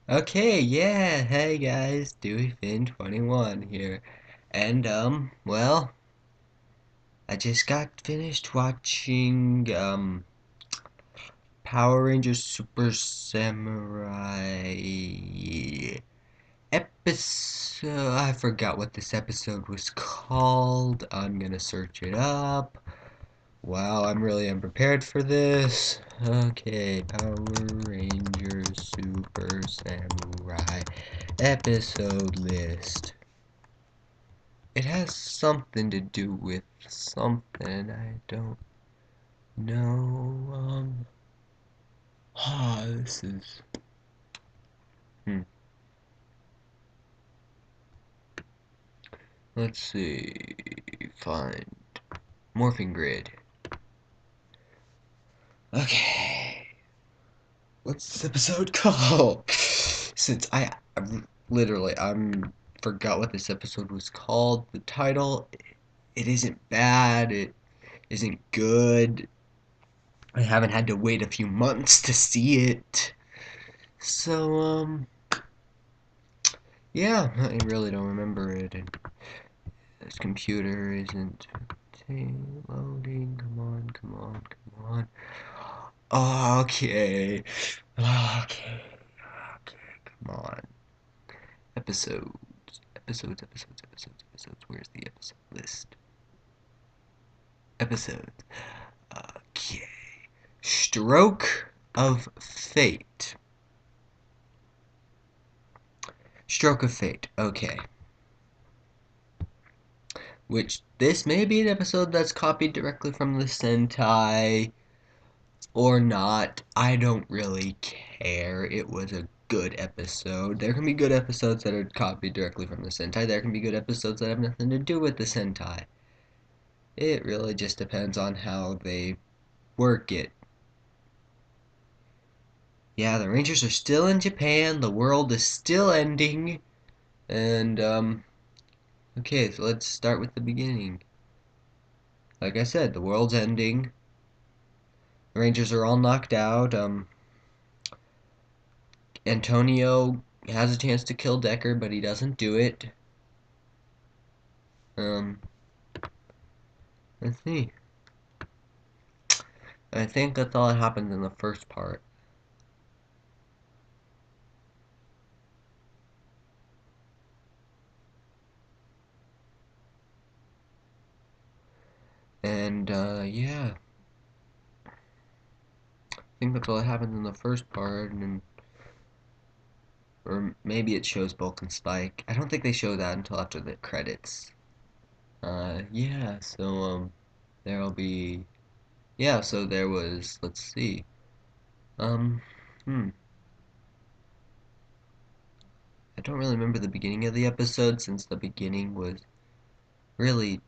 Okay, yeah, hey guys, DeweyFin21 here. And, well, I just got finished watching, Power Rangers Super Samurai episode. I forgot what this episode was called. I'm gonna search it up. Wow, I'm really unprepared for this. Okay, Power Rangers Super Samurai episode list. It has something to do with something I don't know. This is. Hmm. Let's see. Find morphing grid. Okay. What's this episode called? Since I'm forgot what this episode was called. The title. It isn't bad. It isn't good. I haven't had to wait a few months to see it. So, yeah, I really don't remember it. And this computer isn't loading. Come on, come on, come on. Okay. Okay. Okay, come on. Episodes. Episodes. Where's the episode list? Episodes. Okay. Stroke of Fate. Stroke of Fate. Okay. Which this may be an episode that's copied directly from the Sentai or not. I don't really care. It was a good episode. There can be good episodes that are copied directly from the Sentai. There can be good episodes that have nothing to do with the Sentai. It really just depends on how they work it. Yeah, the Rangers are still in Japan. The world is still ending. And, okay, so let's start with the beginning. Like I said, the world's ending. The Rangers are all knocked out. Antonio has a chance to kill Decker, but he doesn't do it. Um, let's see. I think that's all that happens in the first part. And, yeah. I think that's all that happens in the first part, and or maybe it shows Bulk and Spike. I don't think they show that until after the credits. Yeah, so, there'll be, yeah, so there was, let's see, um, hmm, I don't really remember the beginning of the episode since the beginning was really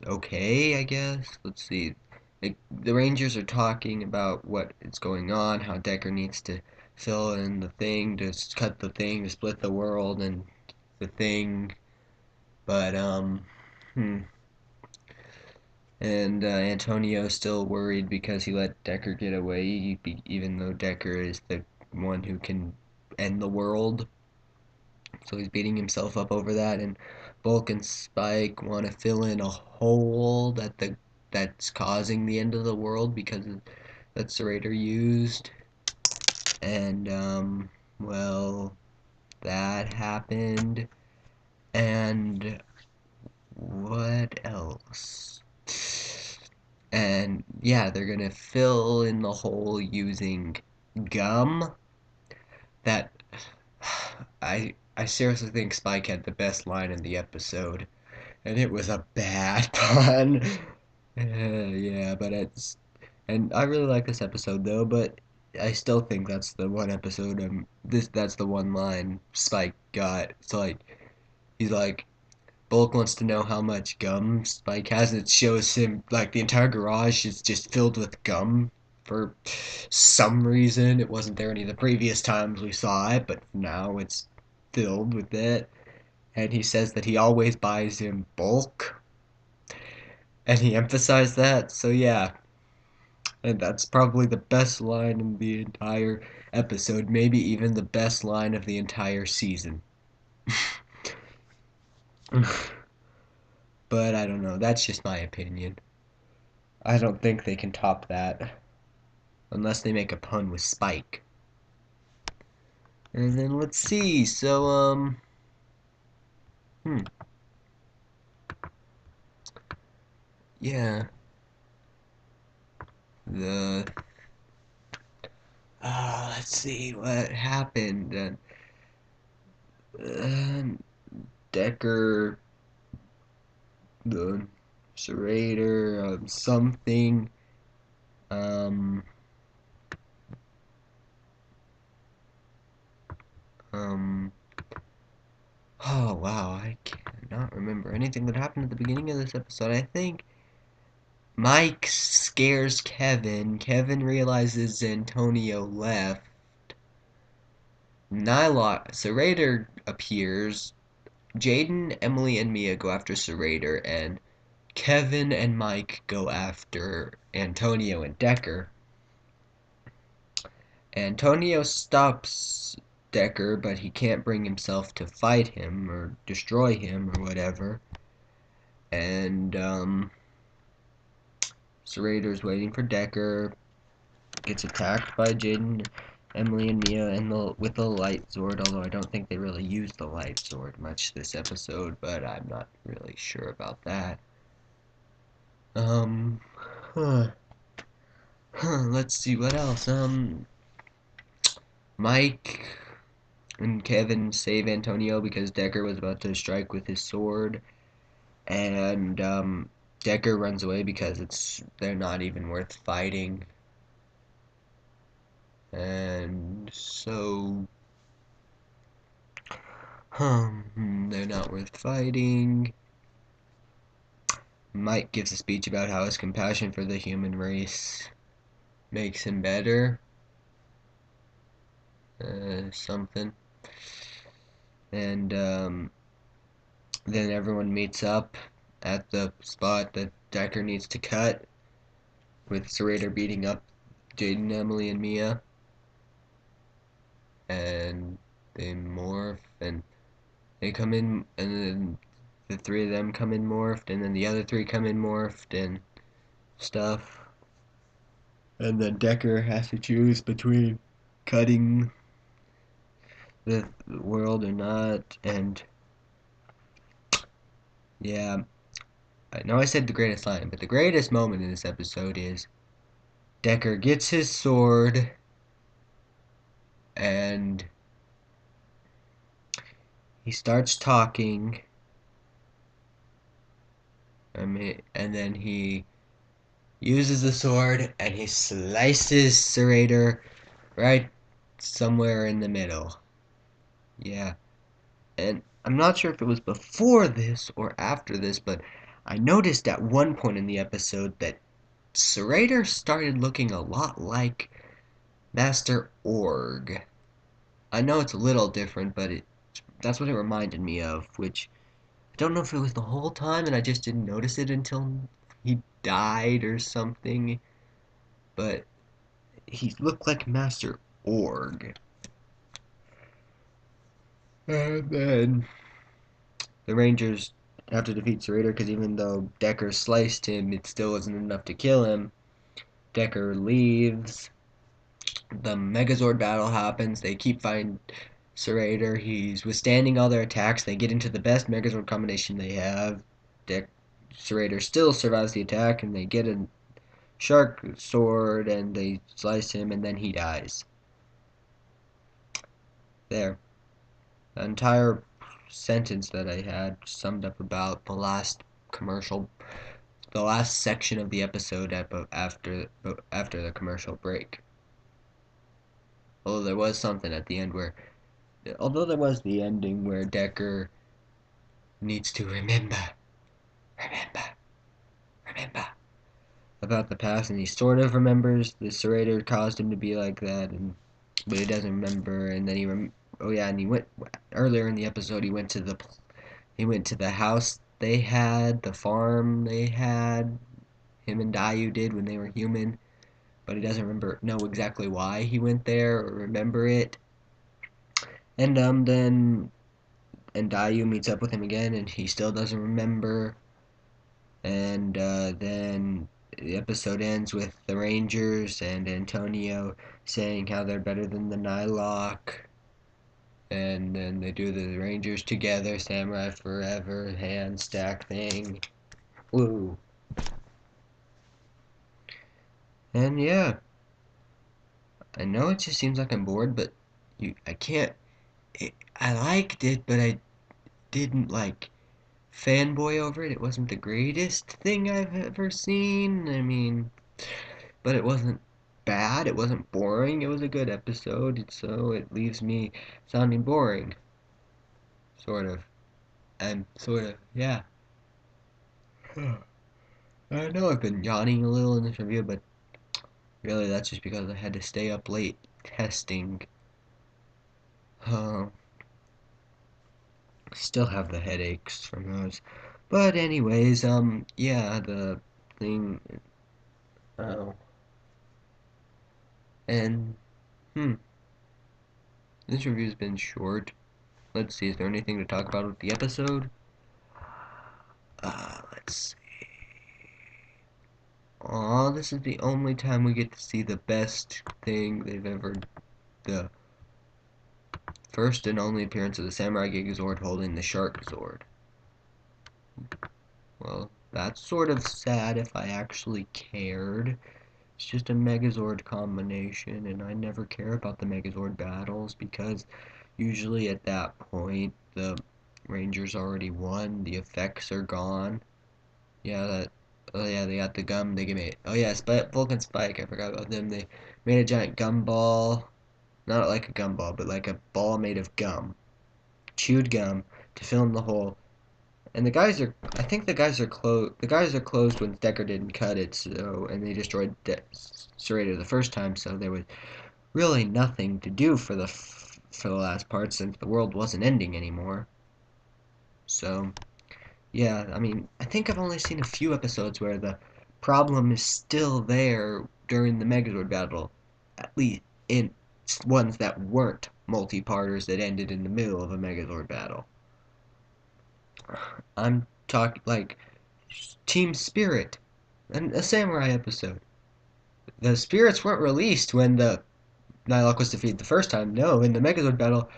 okay, I guess. Let's see. Like, the Rangers are talking about what is going on, how Decker needs to fill in the thing to cut the thing to split the world and the thing. But hmm. And Antonio's still worried because he let Decker get away, even though Decker is the one who can end the world. So he's beating himself up over that, and Bulk and Spike want to fill in a hole that's causing the end of the world because that's the Raider used. And well, that happened. And what else? And yeah, they're gonna fill in the hole using gum. That I seriously think Spike had the best line in the episode, and it was a bad pun. Yeah, but it's and I really like this episode though, but I still think that's the one episode that's the one line Spike got. It's like he's like Bulk wants to know how much gum Spike has, and it shows him like the entire garage is just filled with gum for some reason. It wasn't there any of the previous times we saw it, but now it's filled with it. And he says that he always buys in bulk, and he emphasized that. So yeah, and that's probably the best line in the entire episode, maybe even the best line of the entire season. But I don't know, that's just my opinion. I don't think they can top that unless they make a pun with Spike. And then let's see. So hmm, yeah. The let's see what happened. Uh, Decker, the Serrator, something. Um, um. Oh wow, I cannot remember anything that happened at the beginning of this episode. I think Mike scares Kevin. Kevin realizes Antonio left. Nyla Serrator appears. Jaden, Emily, and Mia go after Serrator, and Kevin and Mike go after Antonio and Decker. Antonio stops Decker, but he can't bring himself to fight him or destroy him or whatever. And Serrator's waiting for Decker, gets attacked by Jaden, Emily, and Mia, and with the light Zord. Although I don't think they really used the light Zord much this episode, but I'm not really sure about that. Um, huh, let's see what else. Mike and Kevin save Antonio because Decker was about to strike with his sword, and Decker runs away because they're not even worth fighting. And so, they're not worth fighting. Mike gives a speech about how his compassion for the human race makes him better. Something. And then everyone meets up at the spot that Decker needs to cut, with Serrator beating up Jaden, Emily, and Mia. And they morph, and they come in, and then the three of them come in morphed, and then the other three come in morphed, and stuff. And then Decker has to choose between cutting the world or not, and yeah, I know I said the greatest line, but the greatest moment in this episode is Decker gets his sword and he starts talking. And then he uses the sword and he slices Serrator right somewhere in the middle. Yeah, and I'm not sure if it was before this or after this, but I noticed at one point in the episode that Serrator started looking a lot like Master Org. I know it's a little different, but that's what it reminded me of, which I don't know if it was the whole time and I just didn't notice it until he died or something, but he looked like Master Org. And then the Rangers have to defeat Serrator because even though Decker sliced him, it still wasn't enough to kill him. Decker leaves. The Megazord battle happens. They keep fighting Serrator. He's withstanding all their attacks. They get into the best Megazord combination they have. Serrator still survives the attack, and they get a shark sword, and they slice him, and then he dies. There. The entire sentence that I had summed up about the last section of the episode after the commercial break. Although there was something at the end although there was the ending where Decker needs to remember, remember about the past, and he sort of remembers the Serrator caused him to be like that, but he doesn't remember. And then and he went earlier in the episode. He went to the house they had, the farm they had. Him and Dayu did when they were human, but he doesn't know exactly why he went there or remember it. And then Dayu meets up with him again, and he still doesn't remember. And then the episode ends with the Rangers and Antonio saying how they're better than the Nylock. And then they do the Rangers together, Samurai Forever, hand stack thing. Woo. And yeah, I know it just seems like I'm bored, but I can't. I liked it, but I didn't like fanboy over it. It wasn't the greatest thing I've ever seen. I mean, but it wasn't bad. It wasn't boring. It was a good episode, so it leaves me sounding boring. Sort of. And sort of, yeah. I know I've been yawning a little in this review, but really that's just because I had to stay up late testing. Uh, Still have the headaches from those. But anyways, yeah, the thing, oh, and, this review's been short. Let's see, is there anything to talk about with the episode? Let's see. Aw, this is the only time we get to see the best thing they've ever, the first and only appearance of the Samurai Megazord holding the Shark Zord. Well, that's sort of sad if I actually cared. It's just a Megazord combination, and I never care about the Megazord battles because usually at that point the Rangers already won, the effects are gone. Yeah, oh yeah, they got the gum, they made, oh yeah, Vulcan Spike, I forgot about them. They made a giant gum ball, not like a gum ball, but like a ball made of gum, chewed gum, to fill in the hole. And I think the guys are closed. The guys are closed when Decker didn't cut it, so, and they destroyed Serrator the first time, so there was really nothing to do for the last part since the world wasn't ending anymore. So, yeah, I mean, I think I've only seen a few episodes where the problem is still there during the Megazord battle, at least in ones that weren't multi-parters that ended in the middle of a Megazord battle. I'm talking like Team Spirit, a samurai episode. The spirits weren't released when the Nihilok was defeated the first time. No, in the Megazord battle,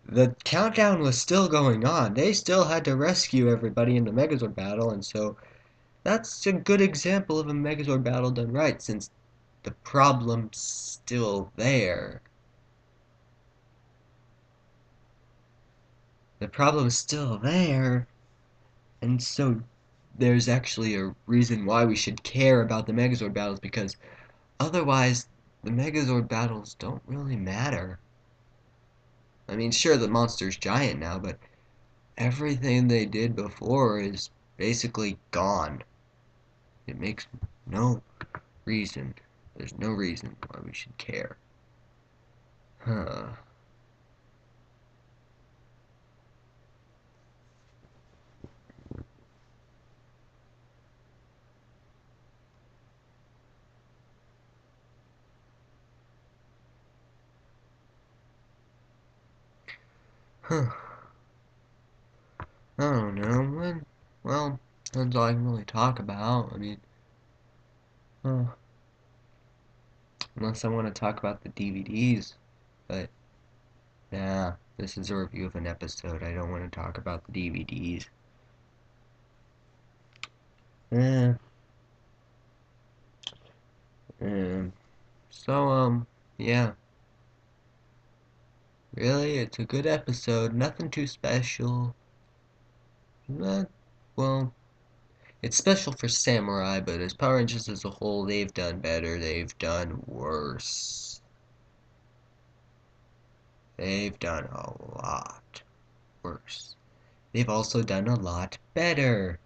the countdown was still going on. They still had to rescue everybody in the Megazord battle, and so that's a good example of a Megazord battle done right, since the problem's still there. The problem's still there, and so there's actually a reason why we should care about the Megazord battles, because otherwise the Megazord battles don't really matter. I mean, sure, the monster's giant now, but everything they did before is basically gone. It makes no reason. There's no reason why we should care. Huh. Huh. I don't know. Well, that's all I can really talk about. I mean, unless I want to talk about the DVDs. But, nah, this is a review of an episode. I don't want to talk about the DVDs. Eh. So, yeah. Really, it's a good episode. Nothing too special. Not, well, it's special for Samurai, but as Power Rangers as a whole, they've done better. They've done worse. They've done a lot worse. They've also done a lot better.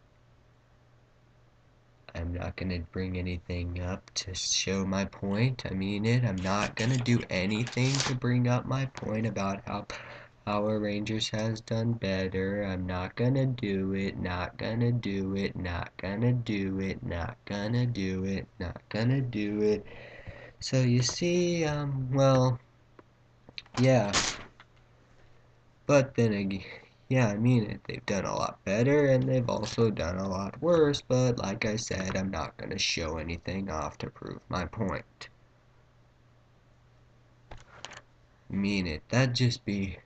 I'm not going to bring anything up to show my point. I mean it. I'm not going to do anything to bring up my point about how Power Rangers has done better. I'm not going to do it. Not going to do it. Not going to do it. Not going to do it. Not going to do it. So you see, well, yeah, but then again, yeah, I mean it. They've done a lot better, and they've also done a lot worse, but like I said, I'm not gonna show anything off to prove my point. I mean it. That'd just be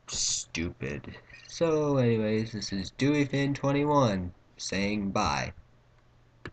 stupid. So anyways, this is DeweyFin21 saying bye.